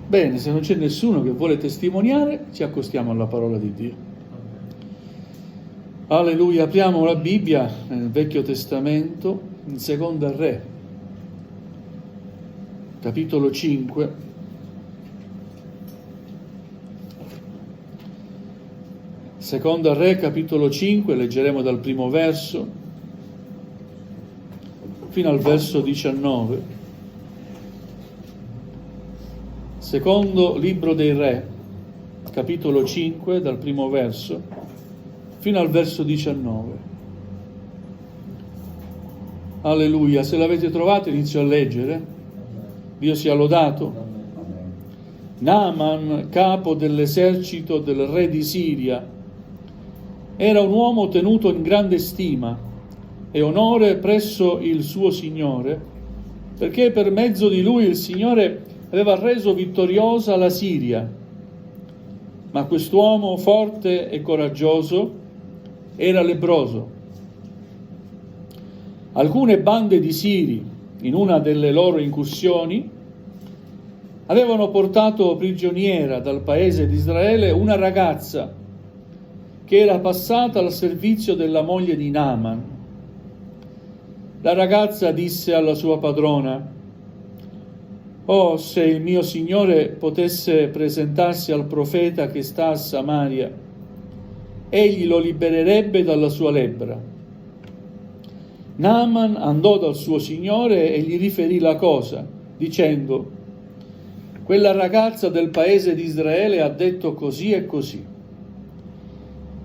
Bene, se non c'è nessuno che vuole testimoniare, ci accostiamo alla parola di Dio. Alleluia, apriamo la Bibbia nel Vecchio Testamento, in Seconda Re, capitolo 5. Seconda Re, capitolo 5, leggeremo dal primo verso fino al verso 19. Secondo libro dei Re, capitolo 5, dal primo verso fino al verso 19. Alleluia, se l'avete trovato inizio a leggere. Dio sia lodato. Naaman, capo dell'esercito del re di Siria, era un uomo tenuto in grande stima e onore presso il suo Signore, perché per mezzo di lui il Signore aveva reso vittoriosa la Siria. Ma quest'uomo forte e coraggioso era lebbroso. Alcune bande di Siri, in una delle loro incursioni, avevano portato prigioniera dal paese di Israele una ragazza che era passata al servizio della moglie di Naaman. La ragazza disse alla sua padrona: «Oh, se il mio Signore potesse presentarsi al profeta che sta a Samaria, egli lo libererebbe dalla sua lebbra». Naaman andò dal suo Signore e gli riferì la cosa, dicendo: «Quella ragazza del paese di Israele ha detto così e così».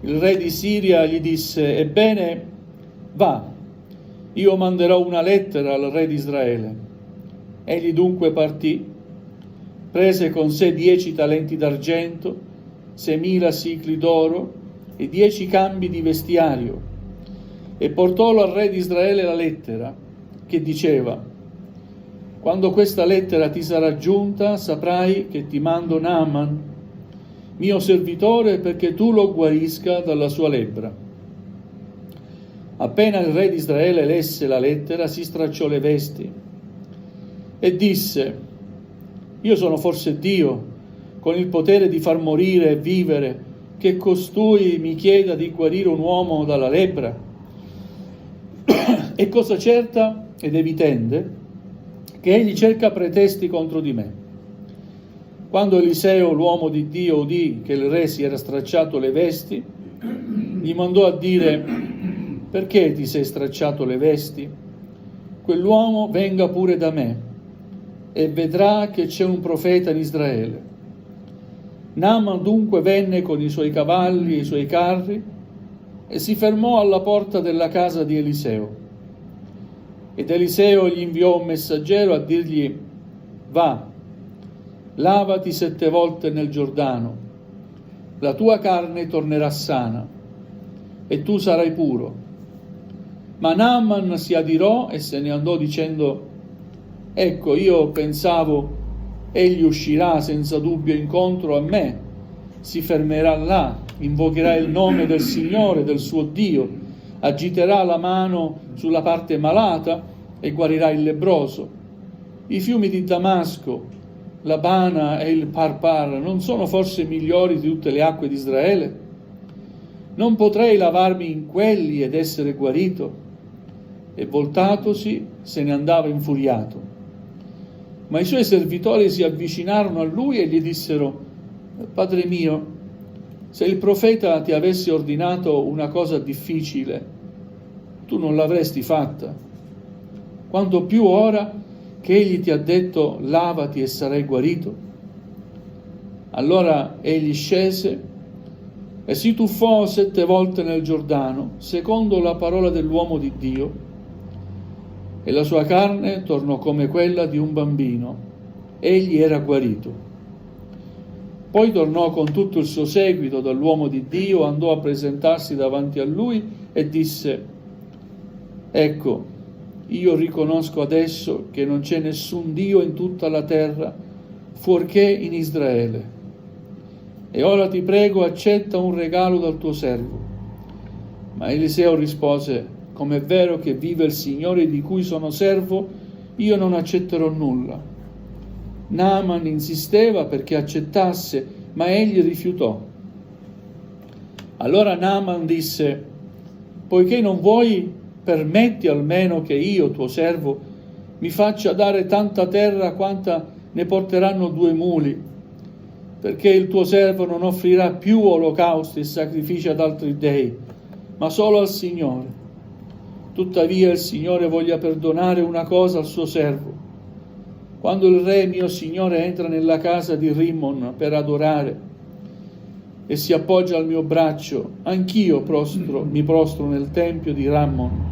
Il re di Siria gli disse: «Ebbene, va, io manderò una lettera al re di Israele». Egli dunque partì, prese con sé 10 talenti d'argento, 6.000 sicli d'oro e 10 cambi di vestiario, e portò al re di Israele la lettera, che diceva: «Quando questa lettera ti sarà giunta, saprai che ti mando Naaman, mio servitore, perché tu lo guarisca dalla sua lebbra». Appena il re di Israele lesse la lettera, si stracciò le vesti e disse: «Io sono forse Dio, con il potere di far morire e vivere, che costui mi chieda di guarire un uomo dalla lebbra? È cosa certa ed evidente che egli cerca pretesti contro di me». Quando Eliseo, l'uomo di Dio, udì che il re si era stracciato le vesti, gli mandò a dire: «Perché ti sei stracciato le vesti? Quell'uomo venga pure da me e vedrà che c'è un profeta in Israele». Naaman dunque venne con i suoi cavalli e i suoi carri e si fermò alla porta della casa di Eliseo. Ed Eliseo gli inviò un messaggero a dirgli: «Va, lavati 7 volte nel Giordano, la tua carne tornerà sana e tu sarai puro». Ma Naaman si adirò e se ne andò dicendo: «Ecco, io pensavo, egli uscirà senza dubbio incontro a me, si fermerà là, invocherà il nome del Signore, del suo Dio, agiterà la mano sulla parte malata e guarirà il lebbroso. I fiumi di Damasco, l'Abana e il Parpar non sono forse migliori di tutte le acque di Israele? Non potrei lavarmi in quelli ed essere guarito?» E voltatosi se ne andava infuriato. Ma i suoi servitori si avvicinarono a lui e gli dissero: «Padre mio, se il profeta ti avesse ordinato una cosa difficile, tu non l'avresti fatta. Quanto più ora che egli ti ha detto: lavati e sarai guarito». Allora egli scese e si tuffò 7 volte nel Giordano, secondo la parola dell'uomo di Dio, e la sua carne tornò come quella di un bambino. Egli era guarito. Poi tornò con tutto il suo seguito dall'uomo di Dio, andò a presentarsi davanti a lui e disse: «Ecco, io riconosco adesso che non c'è nessun Dio in tutta la terra fuorché in Israele. E ora ti prego, accetta un regalo dal tuo servo». Ma Eliseo rispose: «Come è vero che vive il Signore di cui sono servo, io non accetterò nulla». Naaman insisteva perché accettasse, ma egli rifiutò. Allora Naaman disse: poiché non vuoi, permetti almeno che io, tuo servo, mi faccia dare tanta terra quanta ne porteranno 2 muli, perché il tuo servo non offrirà più olocausti e sacrifici ad altri dei, ma solo al Signore. Tuttavia il Signore voglia perdonare una cosa al suo servo. Quando il re mio Signore entra nella casa di Rimmon per adorare e si appoggia al mio braccio, anch'io mi prostro nel tempio di Rammon.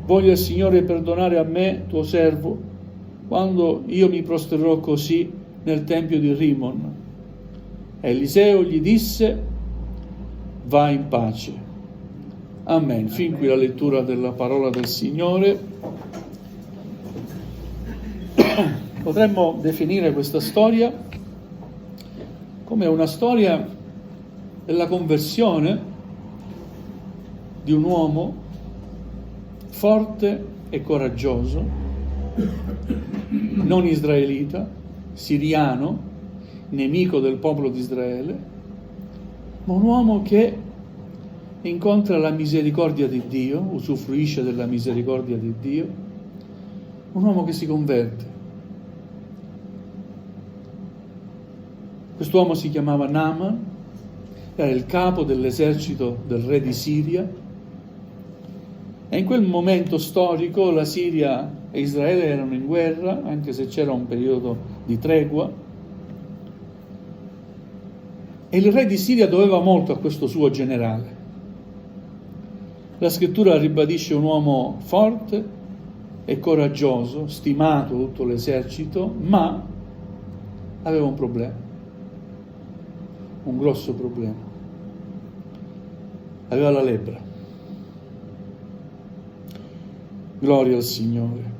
Voglia il Signore perdonare a me, tuo servo, quando io mi prostrerò così nel tempio di Rimmon. Eliseo gli disse: va in pace. Amen. Fin qui la lettura della parola del Signore. Potremmo definire questa storia come una storia della conversione di un uomo forte e coraggioso, non israelita, siriano, nemico del popolo di Israele, ma un uomo che incontra la misericordia di Dio, usufruisce della misericordia di Dio, un uomo che si converte. Quest'uomo si chiamava Naaman, era il capo dell'esercito del re di Siria, e in quel momento storico la Siria e Israele erano in guerra, anche se c'era un periodo di tregua, e il re di Siria doveva molto a questo suo generale. La scrittura ribadisce un uomo forte e coraggioso, stimato da tutto l'esercito, ma aveva un problema, un grosso problema. Aveva la lebbra. Gloria al Signore.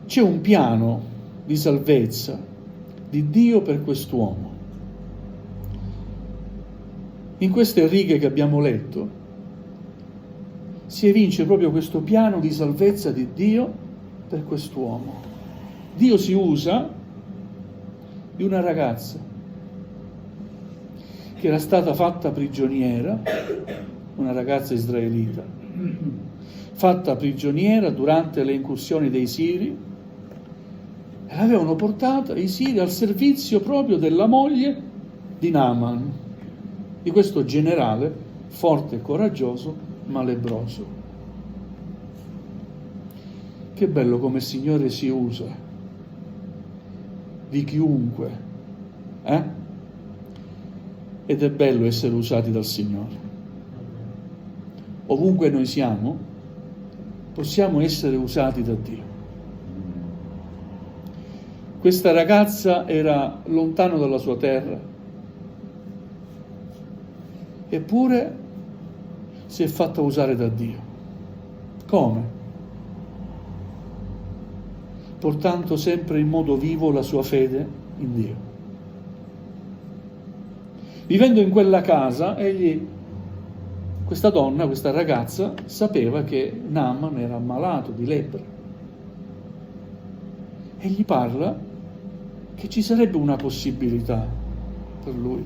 C'è un piano di salvezza di Dio per quest'uomo. In queste righe che abbiamo letto si evince proprio questo piano di salvezza di Dio per quest'uomo. Dio si usa di una ragazza che era stata fatta prigioniera, una ragazza israelita, fatta prigioniera durante le incursioni dei Siri, e l'avevano portata i Siri al servizio proprio della moglie di Naaman, di questo generale forte e coraggioso ma lebbroso. Che bello come il Signore si usa di chiunque, Ed è bello essere usati dal Signore. Ovunque noi siamo, possiamo essere usati da Dio. Questa ragazza era lontano dalla sua terra, eppure si è fatta usare da Dio. Come? Portando sempre in modo vivo la sua fede in Dio. Vivendo in quella casa, questa donna, questa ragazza, sapeva che Naaman era ammalato di lebbra. E gli parla che ci sarebbe una possibilità per lui.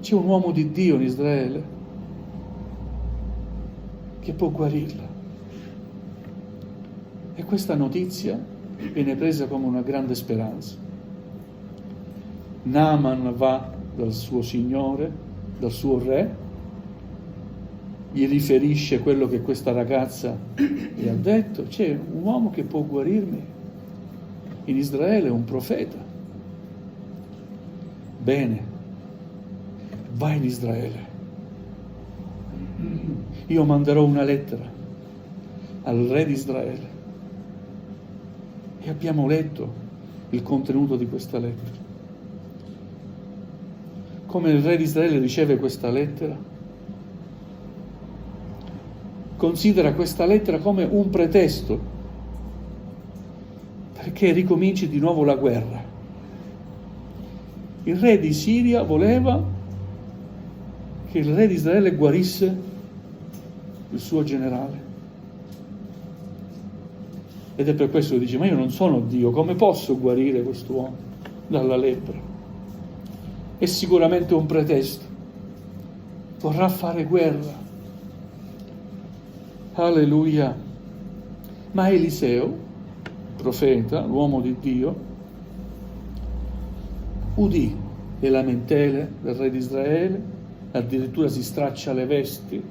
C'è un uomo di Dio in Israele che può guarirla. E questa notizia viene presa come una grande speranza. Naaman va dal suo signore, dal suo re, gli riferisce quello che questa ragazza gli ha detto: c'è un uomo che può guarirmi in Israele, un profeta. Bene, vai in Israele, io manderò una lettera al re di Israele. E abbiamo letto il contenuto di questa lettera. Come il re di Israele riceve questa lettera? Considera questa lettera come un pretesto perché ricominci di nuovo la guerra. Il re di Siria voleva che il re di Israele guarisse il suo generale. Ed è per questo che dice: ma io non sono Dio, come posso guarire quest'uomo dalla lebbra? È sicuramente un pretesto, vorrà fare guerra. Alleluia. Ma Eliseo, profeta, l'uomo di Dio, udì le lamentele del re di Israele, addirittura si straccia le vesti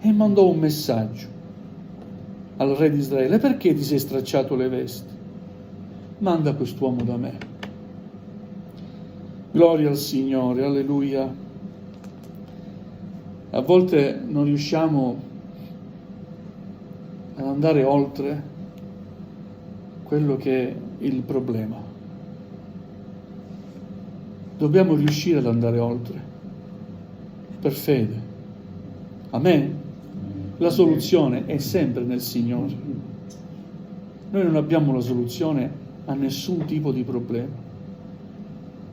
e mandò un messaggio al re di Israele: perché ti sei stracciato le vesti? Manda quest'uomo da me. Gloria al Signore, alleluia. A volte non riusciamo ad andare oltre quello che è il problema. Dobbiamo riuscire ad andare oltre, per fede. Amen? La soluzione è sempre nel Signore. Noi non abbiamo la soluzione a nessun tipo di problema,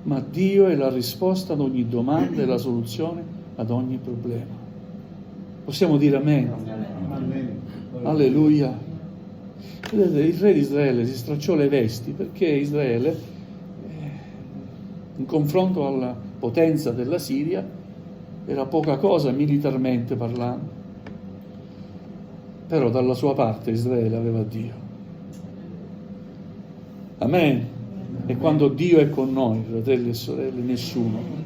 ma Dio è la risposta ad ogni domanda e la soluzione ad ogni problema. Possiamo dire amen? Amen. Alleluia. Vedete, il re di Israele si stracciò le vesti perché Israele, in confronto alla potenza della Siria, era poca cosa militarmente parlando. Però dalla sua parte Israele aveva Dio. Amen. E quando Dio è con noi, fratelli e sorelle, nessuno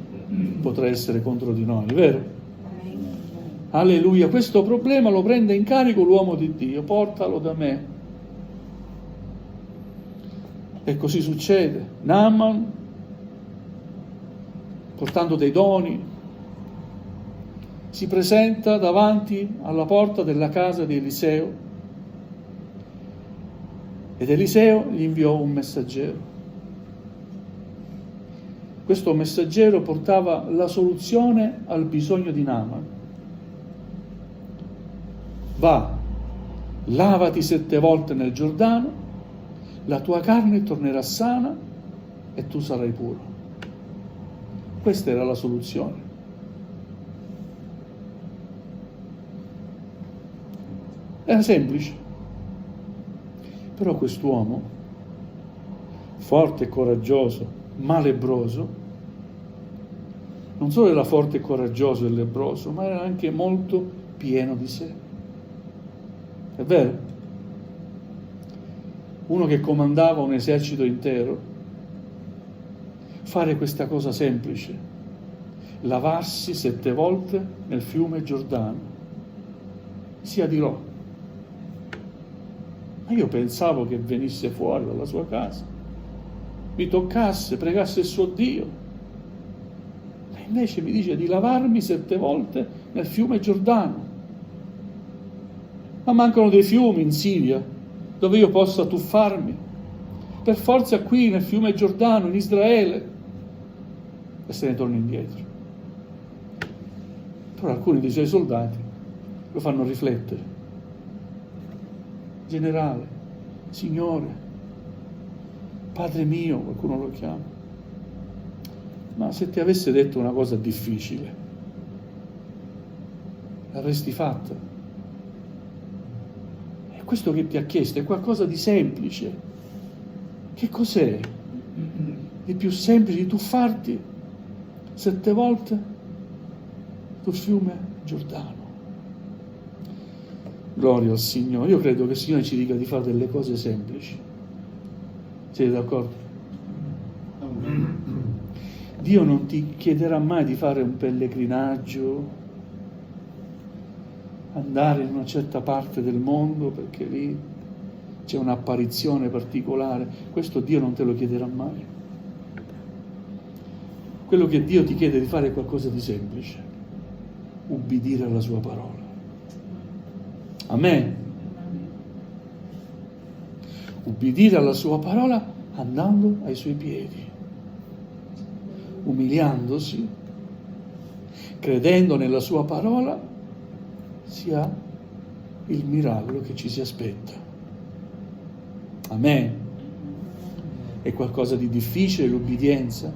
potrà essere contro di noi, vero? Alleluia. Questo problema lo prende in carico l'uomo di Dio: portalo da me. E così succede. Naaman, portando dei doni, si presenta davanti alla porta della casa di Eliseo, ed Eliseo gli inviò un messaggero. Questo messaggero portava la soluzione al bisogno di Naaman. Va, lavati 7 volte nel Giordano, la tua carne tornerà sana e tu sarai puro. Questa era la soluzione. Era semplice. Però quest'uomo, forte e coraggioso, ma lebbroso, non solo era forte e coraggioso e lebbroso, ma era anche molto pieno di sé. È vero? Uno che comandava un esercito intero, fare questa cosa semplice: lavarsi 7 volte nel fiume Giordano, si adirò. Ma io pensavo che venisse fuori dalla sua casa, mi toccasse, pregasse il suo Dio, e invece mi dice di lavarmi 7 volte nel fiume Giordano. Ma mancano dei fiumi in Siria dove io possa tuffarmi? Per forza qui nel fiume Giordano, in Israele. E se ne torna indietro. Però alcuni dei suoi soldati lo fanno riflettere. Generale, Signore, Padre mio, qualcuno lo chiama, ma se ti avesse detto una cosa difficile, l'avresti fatta? E questo che ti ha chiesto è qualcosa di semplice. Che cos'è? Di più semplice di tuffarti 7 volte sul fiume Giordano. Gloria al Signore. Io credo che il Signore ci dica di fare delle cose semplici. Siete d'accordo? Dio non ti chiederà mai di fare un pellegrinaggio, andare in una certa parte del mondo perché lì c'è un'apparizione particolare. Questo Dio non te lo chiederà mai. Quello che Dio ti chiede di fare è qualcosa di semplice: ubbidire alla sua parola. Amen. Ubbidire alla sua parola andando ai suoi piedi, umiliandosi, credendo nella sua parola, sia il miracolo che ci si aspetta. Amen. È qualcosa di difficile l'ubbidienza?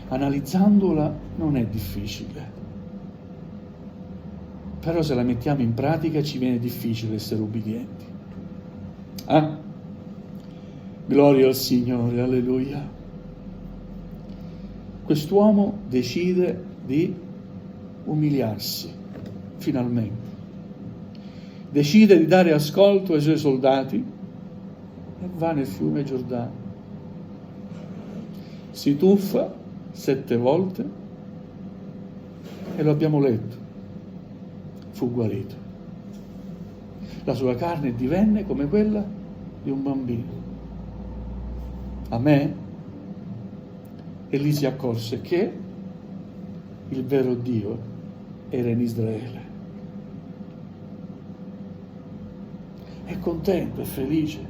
Analizzandola non è difficile. Però se la mettiamo in pratica ci viene difficile essere ubbidienti. Gloria al Signore, alleluia. Quest'uomo decide di umiliarsi, finalmente. Decide di dare ascolto ai suoi soldati e va nel fiume Giordano. Si tuffa 7 volte e lo abbiamo letto. Fu guarito. La sua carne divenne come quella di un bambino. Amen? E lì si accorse che il vero Dio era in Israele. È contento, è felice.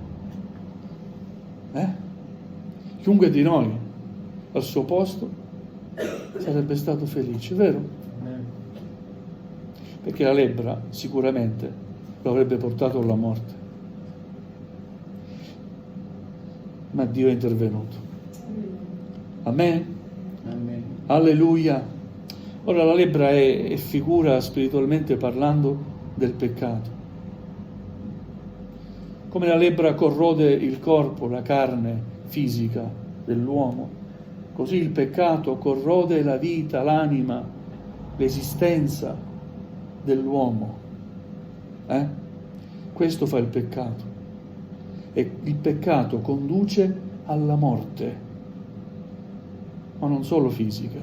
Chiunque di noi al suo posto sarebbe stato felice, vero? Perché la lebbra sicuramente lo avrebbe portato alla morte. Ma Dio è intervenuto. Amen? Amen. Alleluia. Ora la lebbra è figura, spiritualmente parlando, del peccato. Come la lebbra corrode il corpo, la carne fisica dell'uomo, così il peccato corrode la vita, l'anima, l'esistenza dell'uomo. Questo fa il peccato. E il peccato conduce alla morte, ma non solo fisica,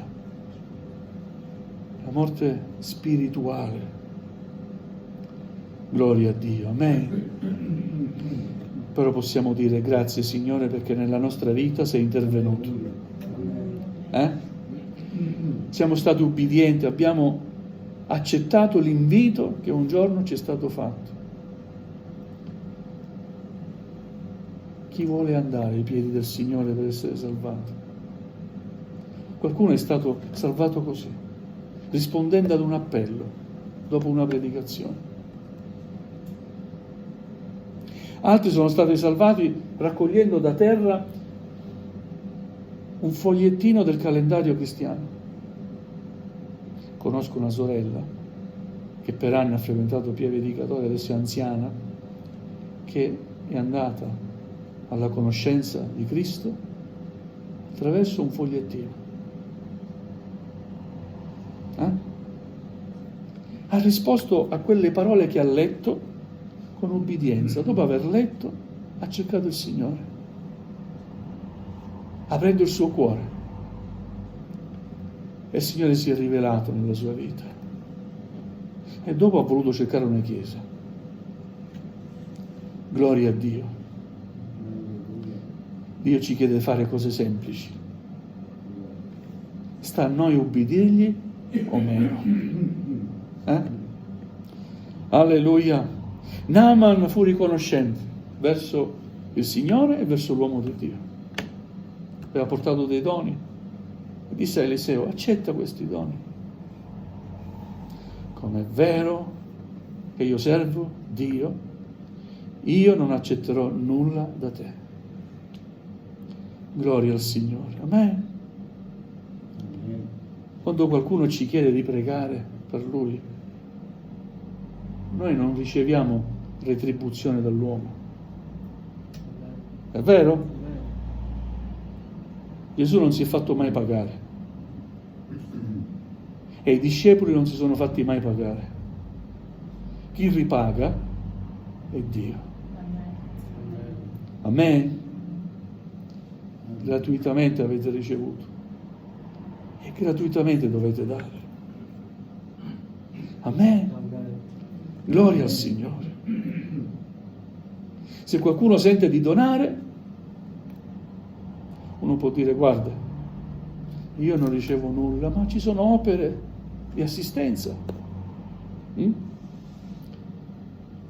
la morte spirituale. Gloria a Dio, amen. Però possiamo dire grazie Signore perché nella nostra vita sei intervenuto. Siamo stati ubbidienti, abbiamo accettato l'invito che un giorno ci è stato fatto. Chi vuole andare ai piedi del Signore per essere salvato? Qualcuno è stato salvato così, rispondendo ad un appello, dopo una predicazione. Altri sono stati salvati raccogliendo da terra un fogliettino del calendario cristiano. Conosco una sorella che per anni ha frequentato Pieve di Catore, adesso è anziana, che è andata alla conoscenza di Cristo attraverso un fogliettino. Ha risposto a quelle parole che ha letto con ubbidienza. Dopo aver letto, ha cercato il Signore, aprendo il suo cuore. E il Signore si è rivelato nella sua vita. E dopo ha voluto cercare una chiesa. Gloria a Dio. Dio ci chiede di fare cose semplici. Sta a noi ubbidirgli o meno. Alleluia. Naaman fu riconoscente verso il Signore e verso l'uomo di Dio. Aveva portato dei doni e disse a Eliseo: accetta questi doni. Come è vero che io servo Dio, io non accetterò nulla da te. Gloria al Signore. Amen. Quando qualcuno ci chiede di pregare per lui, noi non riceviamo retribuzione dall'uomo. È vero? Gesù non si è fatto mai pagare e i discepoli non si sono fatti mai pagare. Chi ripaga è Dio. Amen. Gratuitamente avete ricevuto e gratuitamente dovete dare. Amen. Gloria al Signore. Se qualcuno sente di donare, uno può dire: guarda, io non ricevo nulla, ma ci sono opere di assistenza.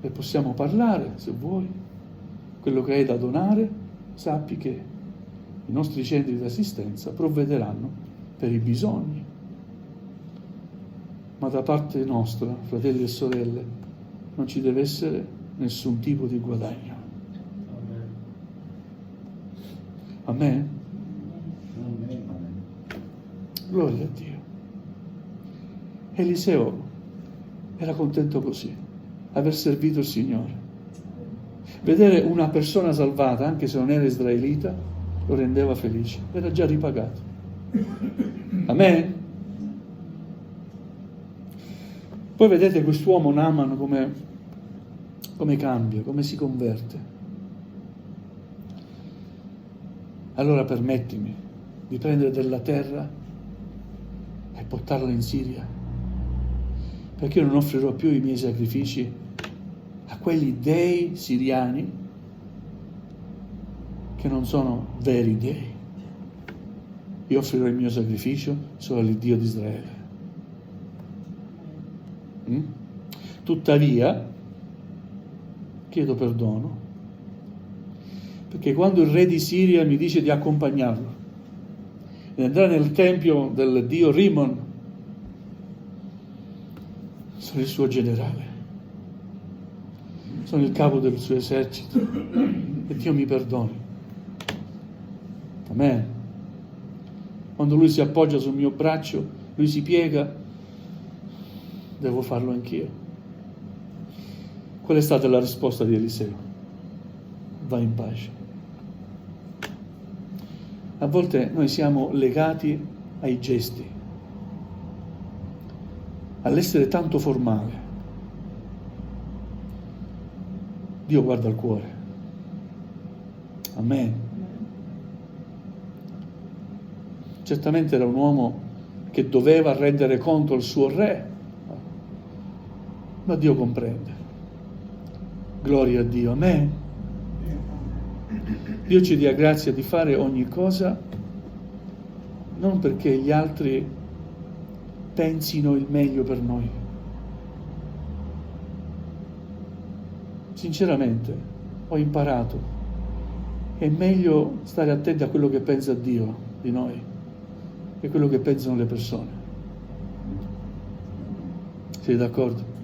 E possiamo parlare, se vuoi. Quello che hai da donare, sappi che i nostri centri di assistenza provvederanno per i bisogni. Ma da parte nostra, fratelli e sorelle, non ci deve essere nessun tipo di guadagno. Amen? Gloria a Dio. Eliseo Era contento così, aver servito il Signore. Vedere una persona salvata, anche se non era israelita, lo rendeva felice, era già ripagato. Amen? Poi vedete quest'uomo Naaman come cambia, come si converte. Allora permettimi di prendere della terra e portarla in Siria, perché io non offrirò più i miei sacrifici a quegli dei siriani che non sono veri dei. Io offrirò il mio sacrificio solo all'Iddio di Israele. Tuttavia chiedo perdono, perché quando il re di Siria mi dice di accompagnarlo e andare nel tempio del dio Rimon, sono il suo generale, sono il capo del suo esercito, e Dio mi perdoni. Amen. Quando lui si appoggia sul mio braccio, lui si piega, devo farlo anch'io. Qual è stata la risposta di Eliseo? Va in pace. A volte noi siamo legati ai gesti, all'essere tanto formale. Dio guarda il cuore. Amen. Certamente era un uomo che doveva rendere conto al suo re, ma Dio comprende. Gloria a Dio. Amen. Dio ci dia grazia di fare ogni cosa non perché gli altri pensino il meglio per noi. Sinceramente ho imparato, è meglio stare attenti a quello che pensa Dio di noi che quello che pensano le persone. Siete d'accordo?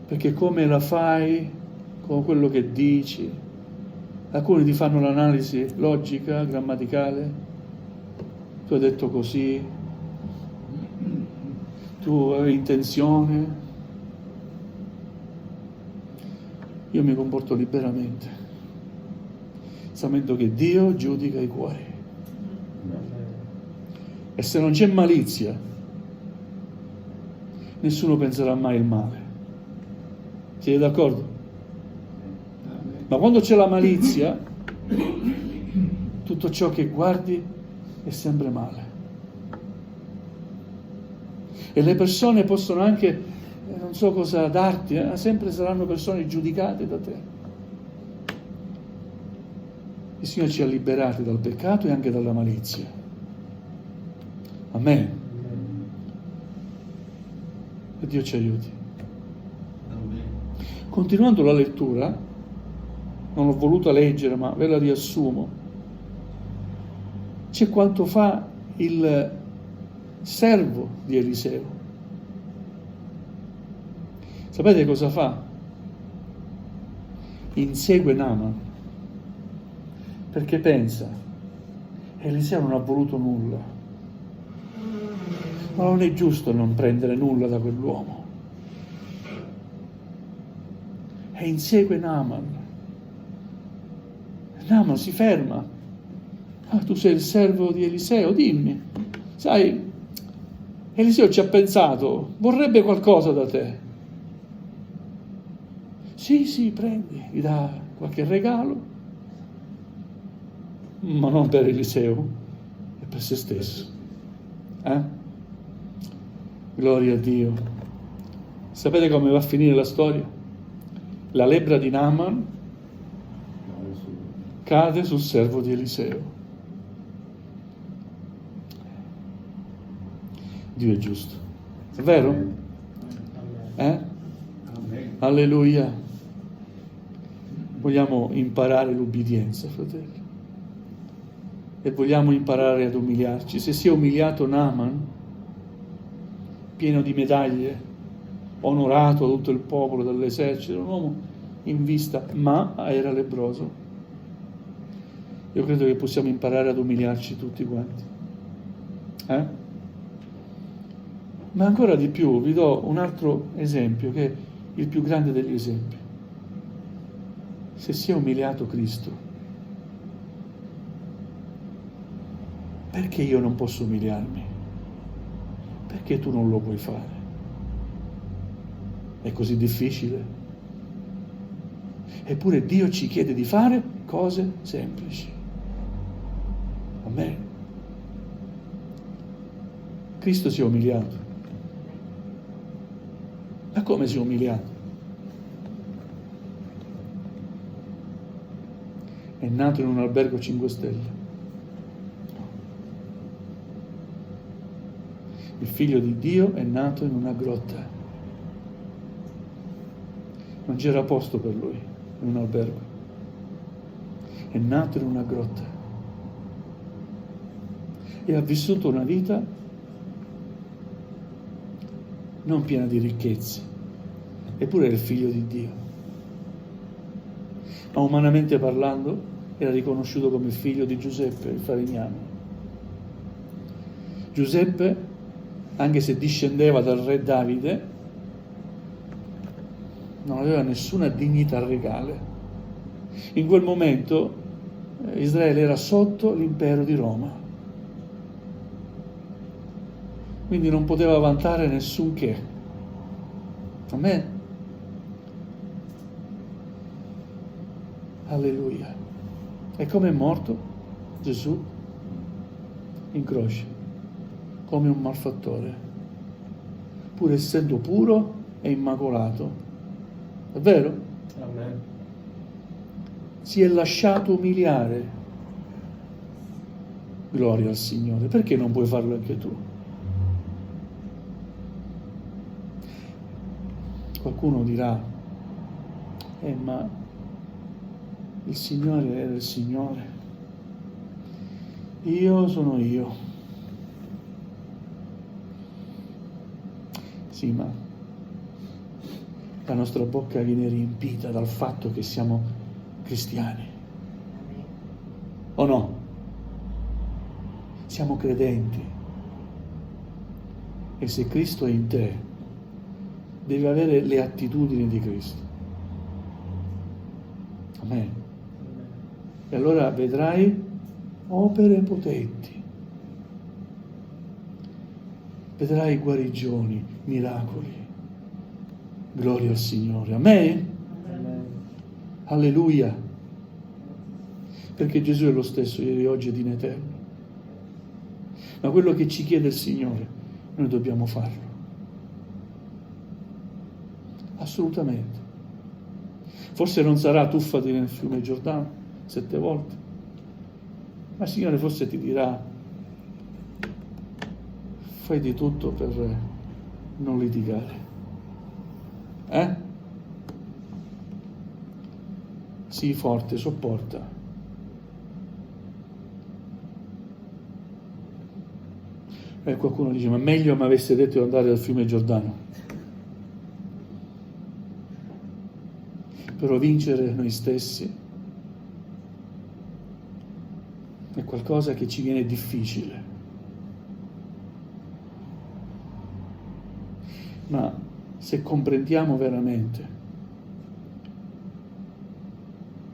Perché come la fai con quello che dici, alcuni ti fanno l'analisi logica, grammaticale, tu hai detto così, tu avevi intenzione. Io mi comporto liberamente, sapendo che Dio giudica i cuori. E se non c'è malizia, nessuno penserà mai il male. Siete d'accordo? Ma quando c'è la malizia, tutto ciò che guardi è sempre male. E le persone possono anche, non so cosa darti, sempre saranno persone giudicate da te. Il Signore ci ha liberati dal peccato e anche dalla malizia. Amen. E Dio ci aiuti. Continuando la lettura, non l'ho voluta leggere, ma ve la riassumo. C'è quanto fa il servo di Eliseo. Sapete cosa fa? Insegue Naaman, perché pensa, Eliseo non ha voluto nulla. Ma non è giusto non prendere nulla da quell'uomo. E insegue Naaman. Naaman si ferma. Ah, tu sei il servo di Eliseo, dimmi. Sai, Eliseo ci ha pensato, vorrebbe qualcosa da te. Sì, prendi, gli dà qualche regalo, ma non per Eliseo, è per se stesso. Gloria a Dio. Sapete come va a finire la storia? La lebbra di Naaman cade sul servo di Eliseo. Dio è giusto. È vero? Alleluia. Vogliamo imparare l'ubbidienza, fratelli. E vogliamo imparare ad umiliarci. Se si è umiliato Naaman, pieno di medaglie, onorato da tutto il popolo, dall'esercito, un uomo in vista, ma era lebbroso. Io credo che possiamo imparare ad umiliarci tutti quanti. Ma ancora di più, vi do un altro esempio, che è il più grande degli esempi. Se si è umiliato Cristo, perché io non posso umiliarmi? Perché tu non lo puoi fare? È così difficile? Eppure Dio ci chiede di fare cose semplici. Amen. Cristo si è umiliato. Ma come si è umiliato? È nato in un albergo 5 stelle. Il figlio di Dio è nato in una grotta. Non c'era posto per lui in un albergo. È nato in una grotta. E ha vissuto una vita non piena di ricchezze, eppure era il figlio di Dio. Ma umanamente parlando era riconosciuto come il figlio di Giuseppe, il falegname. Giuseppe, anche se discendeva dal re Davide, non aveva nessuna dignità regale. In quel momento Israele era sotto l'impero di Roma, quindi non poteva vantare nessun che. Amen. Alleluia. E come è morto Gesù? In croce, come un malfattore, pur essendo puro e immacolato. È vero? Amen. Si è lasciato umiliare. Gloria al Signore. Perché non puoi farlo anche tu? Qualcuno dirà, ma il Signore era il Signore. Io sono io. Sì, ma la nostra bocca viene riempita dal fatto che siamo cristiani. O no? Siamo credenti. E se Cristo è in te, devi avere le attitudini di Cristo. Amen. E allora vedrai opere potenti. Vedrai guarigioni, miracoli. Gloria al Signore. Amen? Amen. Alleluia. Perché Gesù è lo stesso ieri, oggi ed in eterno. Ma quello che ci chiede il Signore, noi dobbiamo farlo. Assolutamente. Forse non sarà tuffati nel fiume Giordano 7 volte, ma il Signore forse ti dirà: fai di tutto per non litigare. Sii forte, sopporta. E qualcuno dice: ma meglio mi avesse detto di andare al fiume Giordano. Però vincere noi stessi è qualcosa che ci viene difficile. Ma se comprendiamo veramente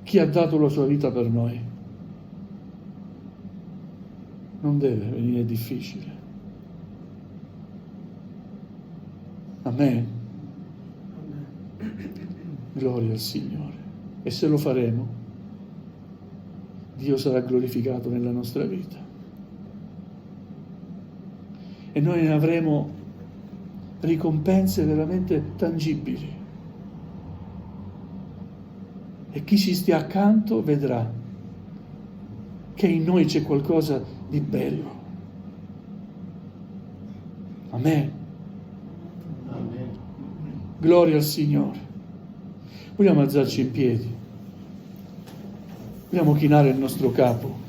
chi ha dato la sua vita per noi, non deve venire difficile. Amen. Gloria al Signore. E se lo faremo, Dio sarà glorificato nella nostra vita. E noi ne avremo ricompense veramente tangibili. E chi ci stia accanto vedrà che in noi c'è qualcosa di bello. Amen. Amen. Gloria al Signore. Vogliamo alzarci in piedi. Vogliamo chinare il nostro capo.